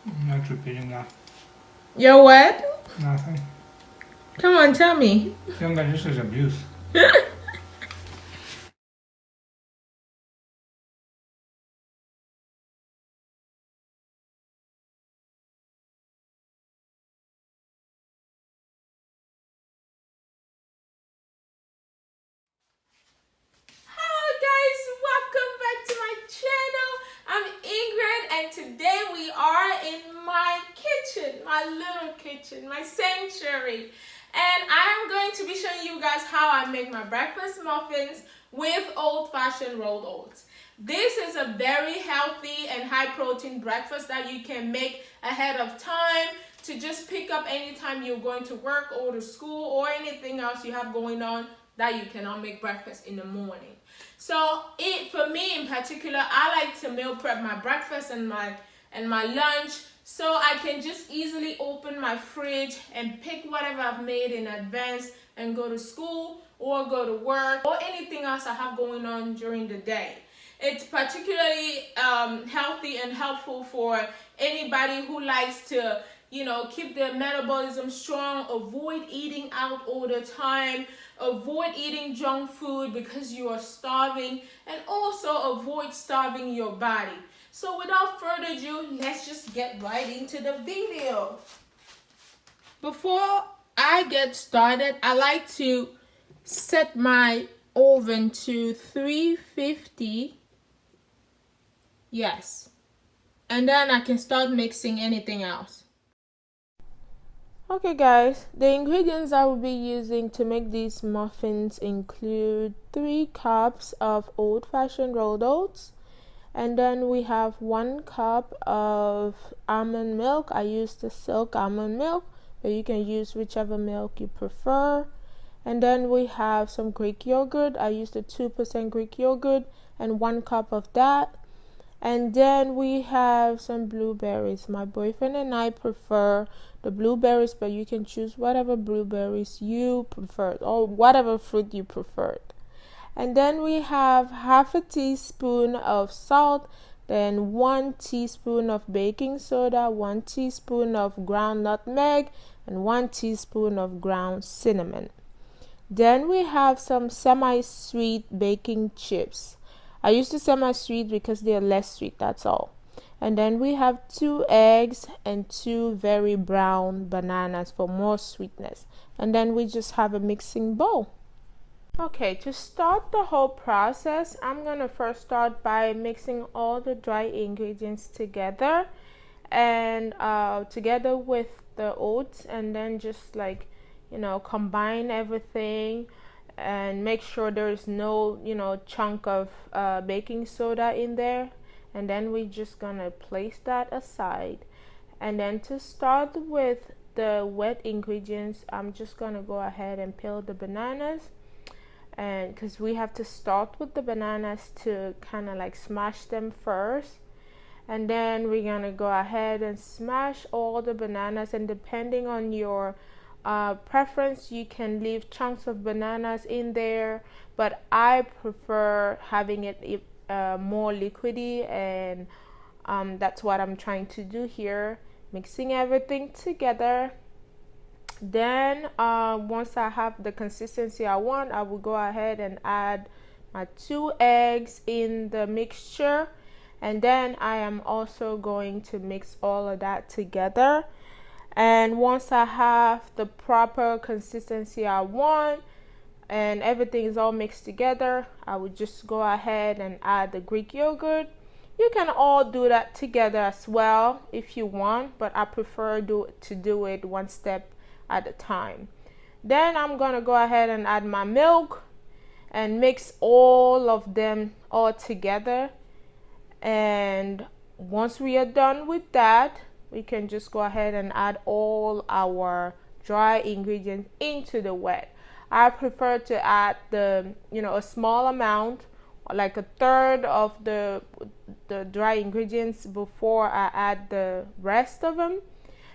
I'm not repeating that. You're what? Nothing. Come on, tell me. Younger, this is abuse. Hello guys, welcome back to my channel. I'm Ingrid and today we are in my kitchen, my little kitchen, my sanctuary. And I am going to be showing you guys how I make my breakfast muffins with old-fashioned rolled oats. This is a very healthy and high protein breakfast that you can make ahead of time to just pick up anytime you're going to work or to school or anything else you have going on that you cannot make breakfast in the morning. So for me in particular, I like to meal prep my breakfast and my lunch so I can just easily open my fridge and pick whatever I've made in advance and go to school or go to work or anything else I have going on during the day. It's particularly healthy and helpful for anybody who likes to, keep their metabolism strong, avoid eating out all the time, avoid eating junk food because you are starving, and also avoid starving your body. So without further ado, let's just get right into the video. Before I get started, I like to set my oven to 350. Yes. And then I can start mixing anything else. Okay guys, the ingredients I will be using to make these muffins include 3 cups of old-fashioned rolled oats, and then we have 1 cup of almond milk. I use the silk almond milk, but you can use whichever milk you prefer. And then we have some Greek yogurt. I used the 2% Greek yogurt and 1 cup of that. And then we have some blueberries. My boyfriend and I prefer the blueberries, but you can choose whatever blueberries you prefer or whatever fruit you prefer. And then we have half a teaspoon of salt, then 1 teaspoon of baking soda, 1 teaspoon of ground nutmeg, and 1 teaspoon of ground cinnamon. Then we have some semi-sweet baking chips. I use the semi-sweet because they are less sweet, that's all. And then we have 2 eggs and 2 very brown bananas for more sweetness. And then we just have a mixing bowl. Okay, to start the whole process, I'm going to first start by mixing all the dry ingredients together and together with the oats, and then just combine everything and make sure there's no chunk of baking soda in there, and then we're just gonna place that aside. And then to start with the wet ingredients, I'm just gonna go ahead and peel the bananas, and because we have to start with the bananas to kind of like smash them first, and then we're gonna go ahead and smash all the bananas, and depending on your preference, you can leave chunks of bananas in there, but I prefer having it more liquidy, and that's what I'm trying to do here, mixing everything together. Then once I have the consistency I want, I will go ahead and add my 2 eggs in the mixture, and then I am also going to mix all of that together. And once I have the proper consistency I want and everything is all mixed together, I would just go ahead and add the Greek yogurt. You can all do that together as well if you want, but I prefer to do it one step at a time. Then I'm gonna go ahead and add my milk and mix all of them all together. And once we are done with that, we can just go ahead and add all our dry ingredients into the wet. I prefer to add a small amount, like a third of the dry ingredients before I add the rest of them.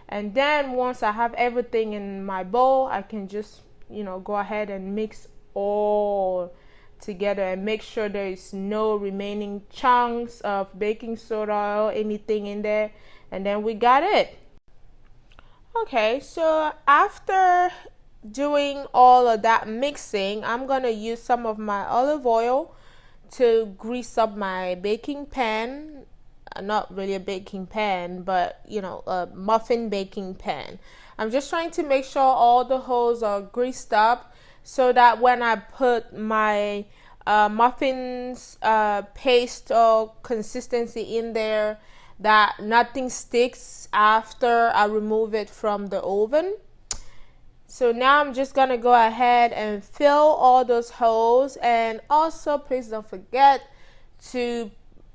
And then once I have everything in my bowl, I can just go ahead and mix all together and make sure there is no remaining chunks of baking soda or anything in there, and then we got it. Okay, so after doing all of that mixing, I'm gonna use some of my olive oil to grease up my baking pan. Not really a baking pan, but a muffin baking pan. I'm just trying to make sure all the holes are greased up so that when I put my muffins paste or consistency in there, that nothing sticks after I remove it from the oven. So now I'm just gonna go ahead and fill all those holes, and also please don't forget to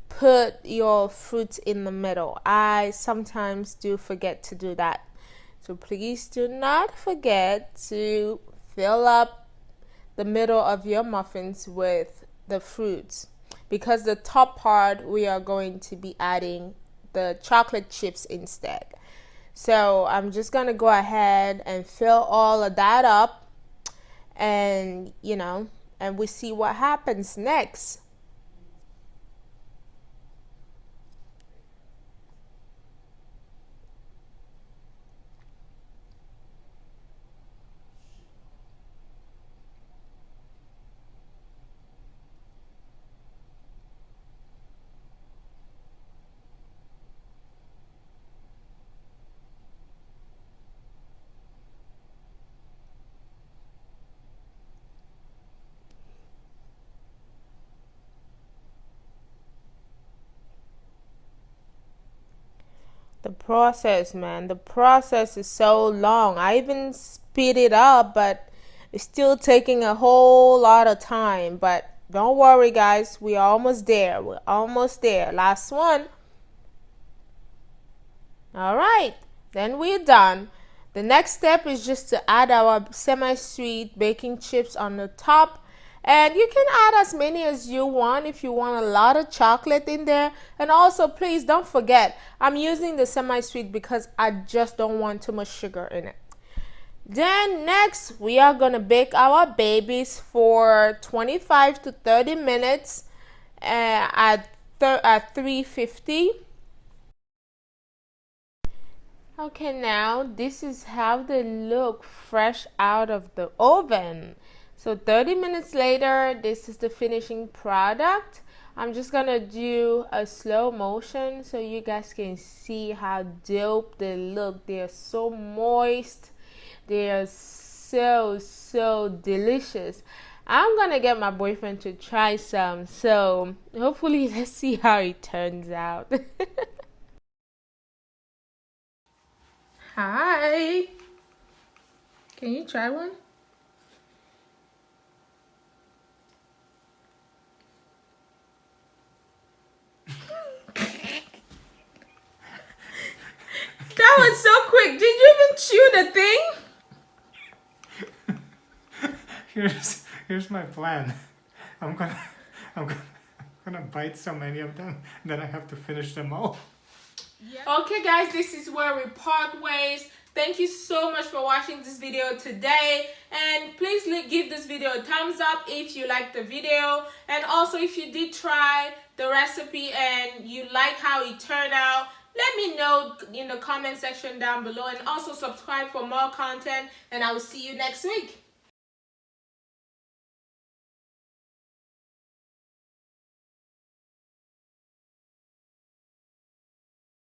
put your fruits in the middle. I sometimes do forget to do that. So please do not forget to fill up the middle of your muffins with the fruits, because the top part we are going to be adding the chocolate chips instead. So I'm just going to go ahead and fill all of that up, and and we see what happens next. The process, man, the process is so long. I even speed it up, but it's still taking a whole lot of time. But don't worry, guys, we are almost there. We're almost there. Last one. All right, then we're done. The next step is just to add our semi-sweet baking chips on the top. And you can add as many as you want if you want a lot of chocolate in there. And also, please don't forget, I'm using the semi-sweet because I just don't want too much sugar in it. Then next, we are going to bake our babies for 25 to 30 minutes at 350. Okay, now this is how they look fresh out of the oven. So 30 minutes later, this is the finishing product. I'm just gonna do a slow motion so you guys can see how dope they look. They are so moist. They are so delicious. I'm gonna get my boyfriend to try some. So hopefully let's see how it turns out. Hi. Can you try one? That was so quick. Did you even chew the thing? Here's my plan. I'm gonna I'm gonna bite so many of them that I have to finish them all. Yeah. Okay, guys, this is where we part ways. Thank you so much for watching this video today, and please give this video a thumbs up if you liked the video, and also if you did try the recipe and you like how it turned out, let me know in the comment section down below, and also subscribe for more content, and I will see you next week.